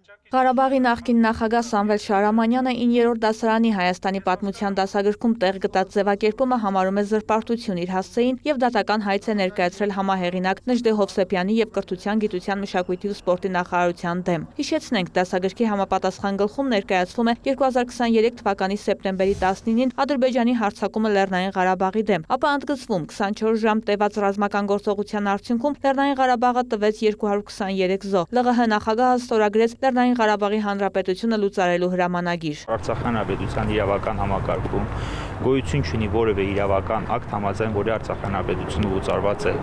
Ղարաբաղի նախկին նախագահ Սամվել Շահրամանյանը 9-րդ դասարանի Հայաստանի պատմության դասագրքում տեղ գտած ձևակերպումը համարում է զրպարտություն իր հասցեին և դատական հայց է ներկայացրել համահեղինակ Նժդե Հովսեփյանի և Կրթության, գիտության, մշակույթի ու սպորտի նախարարության դեմ։ Հիշեցնենք, դասագրքի համապատասխան գլխում ներկայացվում է 2023 թվականի սեպտեմբերի 19-ին Ադրբեջանի հարձակումը Լեռնային Ղարաբաղի դեմ, ապա ընդգծվում 24 ժամ տևած ռազմական գործողության արդյունքում Լեռնային Ղարաբաղը տվեց 223 զոհ։ ԼՂՀ նախագահը ստորագրեց Լեռնային Ղարաբաղի Հանրապետությունը լուծարելու հրամանագիր։ Արցախի հանրապետության իրավական համակարգում գոյություն չունի որևէ իրավական ակտ, համաձայն որի Արցախի հանրապետությունը լուծարված է։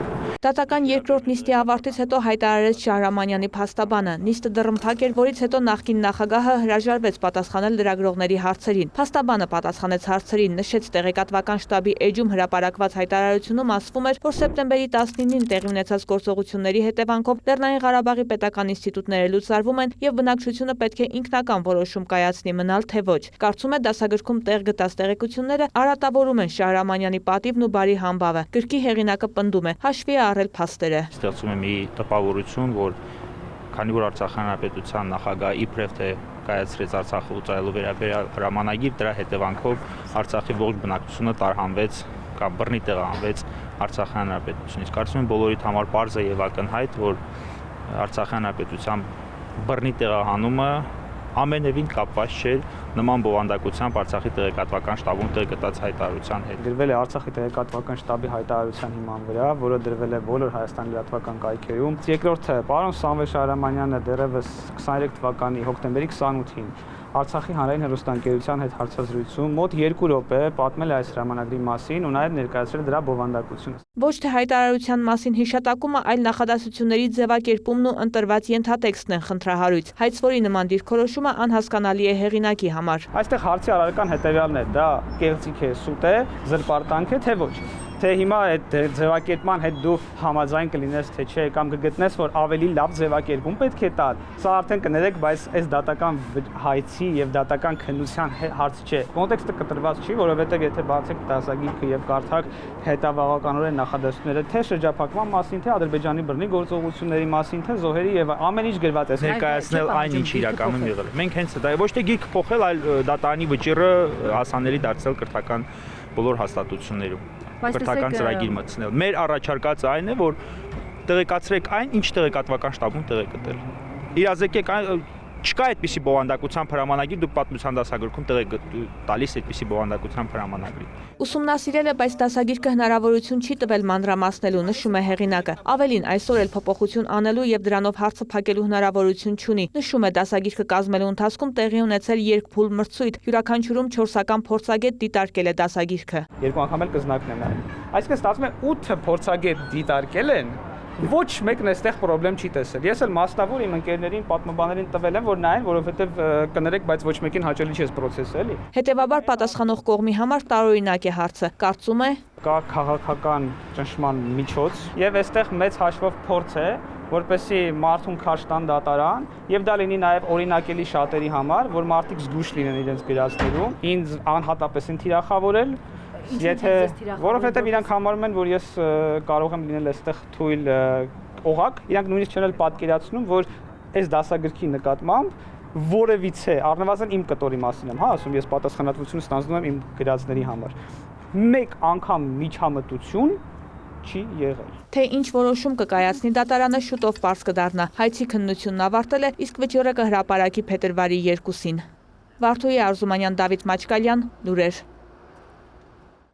Դատական երկրորդ նիստի ավարտից հետո հայտարարեց Շահրամանյանի փաստաբանը։ Նիստը դռնփակ էր, որից հետո նախկին նախագահը հրաժարվեց պատասխանել լրագրողների հարցերին։ Փաստաբանը պատասխանեց հարցերին, նշեց տեղեկատվական շտաբի էջում հրապարակված հայտարարությունում ասվում էր, որ սեպտեմբերի 19-ին տեղի ունեցած գործողությունների հետևանքով Լեռնային Ղարաբաղի պետական ինստիտուտները լուծարվում են և բնակչությունը պետք է ինքնական որոշում կայացնի մնալ թե ոչ։ Կարծում է դասագրքում տեղ գտած տեղեկությունները արատավորում են Շահրամանյանի պատիվն ու բարի համբավը։ Գրքի հեղինակը պնդում է, հաշվի է առել փաստերը։ Ստեղծում է մի տպավորություն, որ քանի որ Արցախի հանրապետության նախագահը իբրև թե կայացրեց Արցախը լուծարելու վերաբերյալ հրամանագիր, դրա հետևանքով Արցախի ողջ բնակչությունը տարհանվեց կամ բռնի տեղահանվեց Արցախի հանրապետությունից։ Կարծում եմ բոլորիդ համար պարզ է եւ ակնհայտ, որ Արցախի հանրապետության բռնի տեղահանումը ամենևին կապված չէր նման բովանդակությամբ Արցախի տեղեկատվական շտաբում տեղ գտած հայտարարության հետ։ Գրվել է Արցախի տեղեկատվական շտաբի հայտարարության հիման վրա, որը դրվել է բոլոր Հայաստանի լրատվական կայքերում։ Երկրորդը, պարոն Սամվել Շահրամանյանը դեռևս 23 թվականի հոկտեմբերի 28-ին Արցախի հանրային հեռուստաընկերության հետ հարցազրույցում մոտ 2 րոպե պատմել է այս հրամանագրի մասին ու նաև ներկայացրել դրա բովանդակությունը։ Ոչ թե հայտարարության մասին հիշատակումը, այլ նախադասությունների ձևակերպումն ու ընտրված ենթատեքստն են խնդրահարույց, հայց որի նման դիրքորոշումը անհասկանալի է հեղինակի համար։ Այստեղ հարցի առարկան հետևյալն է, դա կեղծիք է, սուտ է, զրպարտանք է, թե ոչ։ Թե հիմա այդ ձևակերպման հետ դու համաձայն կլինես թե չէ, կամ կգտնես, որ ավելի լավ ձևակերպում պետք է տալ, սա արդեն կներեք, բայց այս դատական հայցի եւ դատական քննության հարց չէ։ Կոնտեքստը կտրված չի, որովհետեւ եթե բացեք դասագիրքը եւ կարդաք հետավաղականորեն նախադասությունները թե շրջափակման մասին, թե Ադրբեջանի բռնի գործողությունների մասին, թե զոհերի եւ ամեն ինչ գրված է։ Ներկայացնել այն, ինչ իրականում եղել է։ Մենք հենց դա ոչ թե գիրք փոխել, այլ դատարանի վճիռը հասանելի դարձնել կրթական բոլոր հաստատություններում։ Կրթական ծրագիր մտցնել։ Մեր առաջարկածը այն է, որ տեղեկացրեք այն, ինչ տեղեկատվական շտաբում տեղ է գտել։ Իրազեկեք, չկա այդպիսի բովանդակությամբ հրամանագիր, դուք պատմության դասագրքում տեղ եք տալիս այդպիսի բովանդակությամբ հրամանագրի։ Ուսումնասիրել է, բայց դասագիրքը հնարավորություն չի տվել մանրամասնելու, նշում է հեղինակը։ Ավելին, այսօր էլ փոփոխություն անելու եւ դրանով հարցը փակելու հնարավորություն չունի։ Նշում է, դասագիրքը կազմելու ընթացքում տեղի ունեցել երկփուլ մրցույթ, յուրաքանչյուրում 4-ական փորձագետ դիտարկել է դասագիրքը։ Երկու անգամ էլ կզնակն են արել։ Այսինքն ստացվում է 8 փորձագետ դիտարկել են, ոչ մեկն այստեղ խնդրեմ չի տեսել։ Ես էլ մասնավոր իմ ընկերներին, պատմաբաներին տվել եմ, որ նայեն, որովհետև կներեք, բայց ոչ մեկին հաճելի չէ այս process-ը, էլի։ Հետևաբար պատասխանող կողմի համար տարօրինակ է հարցը։ Կարծում է, կա քաղաքական ճնշման միջոց եւ այստեղ մեծ հաշվով փորձ է, որպեսզի մարդուն քաշ տան դատարան եւ դա լինի նաեւ օրինակելի շատերի համար, որ մարդիկ զգուշ լինեն իրենց գրածներում։ Ինձ անհատապես են թիրախավորել, եթե որովհետեւ իրանք համարում են, որ ես կարող եմ լինել այստեղ թույլ օղակ, իրանք նույնիսկ չեն էլ պատկերացնում, որ այս դասագրքի նկատմամբ որևիցե առնվազն իմ կտորի մասին եմ, հա, ասում ես պատասխանատվություն ստանձնում եմ իմ գրածների համար։ Մեկ անգամ միջամտություն չի եղել։ Թե ինչ որոշում կկայացնի դատարանը շուտով պարզ կդառնա։ Հայցի քննությունն ավարտել է, իսկ վճիռը կհրապարակի փետրվարի 2-ին։ Վարդուհի Արզումանյան, Դավիթ Մաչկալյան, լուրեր։